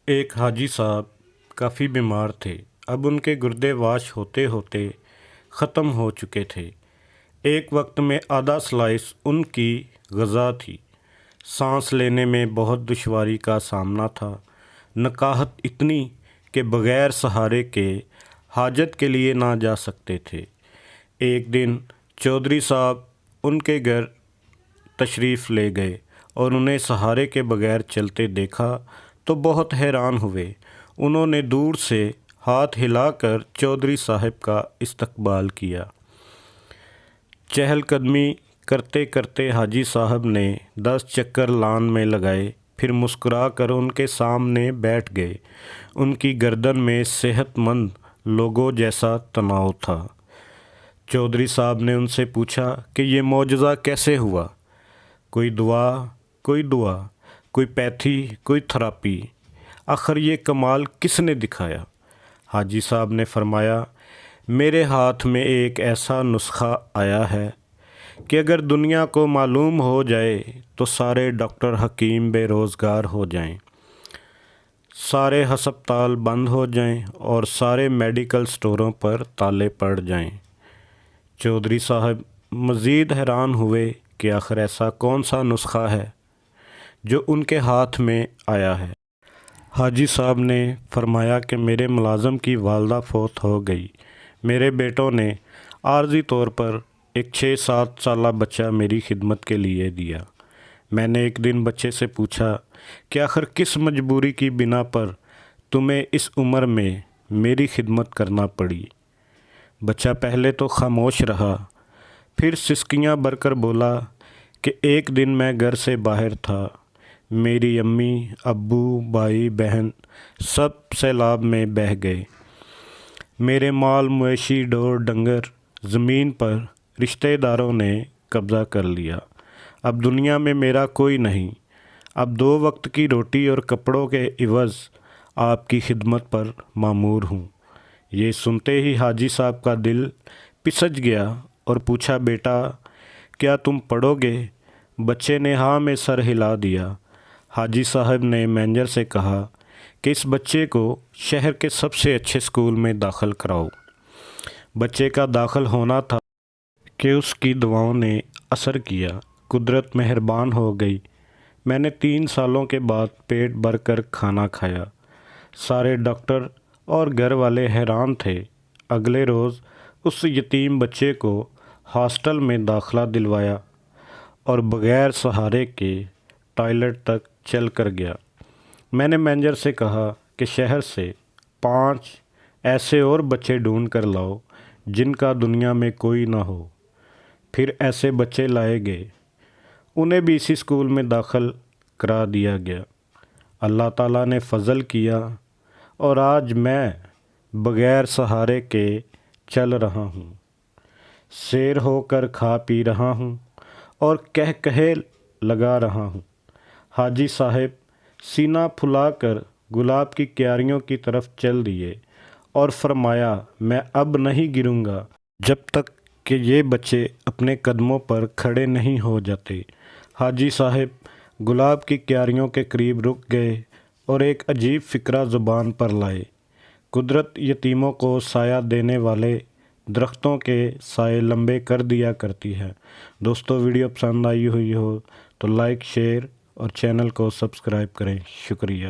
ایک حاجی صاحب کافی بیمار تھے۔ اب ان کے گردے واش ہوتے ہوتے ختم ہو چکے تھے۔ ایک وقت میں آدھا سلائس ان کی غذا تھی۔ سانس لینے میں بہت دشواری کا سامنا تھا۔ نکاہت اتنی کہ بغیر سہارے کے حاجت کے لیے نہ جا سکتے تھے۔ ایک دن چودھری صاحب ان کے گھر تشریف لے گئے اور انہیں سہارے کے بغیر چلتے دیکھا تو بہت حیران ہوئے۔ انہوں نے دور سے ہاتھ ہلا کر چودھری صاحب کا استقبال کیا۔ چہل قدمی کرتے کرتے حاجی صاحب نے 10 چکر لان میں لگائے، پھر مسکرا کر ان کے سامنے بیٹھ گئے۔ ان کی گردن میں صحت مند لوگوں جیسا تناؤ تھا۔ چودھری صاحب نے ان سے پوچھا کہ یہ معجزہ کیسے ہوا؟ کوئی دعا، کوئی پیتھی، کوئی تھراپی، آخر یہ کمال کس نے دکھایا؟ حاجی صاحب نے فرمایا، میرے ہاتھ میں ایک ایسا نسخہ آیا ہے کہ اگر دنیا کو معلوم ہو جائے تو سارے ڈاکٹر حکیم بے روزگار ہو جائیں، سارے ہسپتال بند ہو جائیں اور سارے میڈیکل سٹوروں پر تالے پڑ جائیں۔ چودھری صاحب مزید حیران ہوئے کہ آخر ایسا کون سا نسخہ ہے جو ان کے ہاتھ میں آیا ہے۔ حاجی صاحب نے فرمایا کہ میرے ملازم کی والدہ فوت ہو گئی۔ میرے بیٹوں نے عارضی طور پر ایک 6-7 سالہ بچہ میری خدمت کے لیے دیا۔ میں نے ایک دن بچے سے پوچھا کہ آخر کس مجبوری کی بنا پر تمہیں اس عمر میں میری خدمت کرنا پڑی؟ بچہ پہلے تو خاموش رہا، پھر سسکیاں بھر کر بولا کہ ایک دن میں گھر سے باہر تھا، میری امی، ابو، بھائی، بہن سب سیلاب میں بہہ گئے۔ میرے مال مویشی، ڈور ڈنگر، زمین پر رشتہ داروں نے قبضہ کر لیا۔ اب دنیا میں میرا کوئی نہیں۔ اب 2 وقت کی روٹی اور کپڑوں کے عوض آپ کی خدمت پر مامور ہوں۔ یہ سنتے ہی حاجی صاحب کا دل پسج گیا اور پوچھا، بیٹا کیا تم پڑھو گے؟ بچے نے ہاں میں سر ہلا دیا۔ حاجی صاحب نے مینیجر سے کہا کہ اس بچے کو شہر کے سب سے اچھے اسکول میں داخل کراؤ۔ بچے کا داخل ہونا تھا کہ اس کی دعاؤں نے اثر کیا۔ قدرت مہربان ہو گئی۔ میں نے 3 سالوں کے بعد پیٹ بھر کر کھانا کھایا۔ سارے ڈاکٹر اور گھر والے حیران تھے۔ اگلے روز اس یتیم بچے کو ہاسٹل میں داخلہ دلوایا اور بغیر سہارے کے ٹوائلٹ تک چل کر گیا۔ میں نے مینیجر سے کہا کہ شہر سے 5 ایسے اور بچے ڈھونڈ کر لاؤ جن کا دنیا میں کوئی نہ ہو۔ پھر ایسے بچے لائے گئے، انہیں بھی اسی اسکول میں داخل کرا دیا گیا۔ اللہ تعالیٰ نے فضل کیا اور آج میں بغیر سہارے کے چل رہا ہوں، سیر ہو کر کھا پی رہا ہوں اور کہے لگا رہا ہوں۔ حاجی صاحب سینہ پھلا کر گلاب کی کیاریوں کی طرف چل دیے اور فرمایا، میں اب نہیں گروں گا جب تک کہ یہ بچے اپنے قدموں پر کھڑے نہیں ہو جاتے۔ حاجی صاحب گلاب کی کیاریوں کے قریب رک گئے اور ایک عجیب فکرہ زبان پر لائے۔ قدرت یتیموں کو سایہ دینے والے درختوں کے سائے لمبے کر دیا کرتی ہے۔ دوستو ویڈیو پسند آئی ہوئی ہو تو لائک، شیئر اور چینل کو سبسکرائب کریں۔ شکریہ۔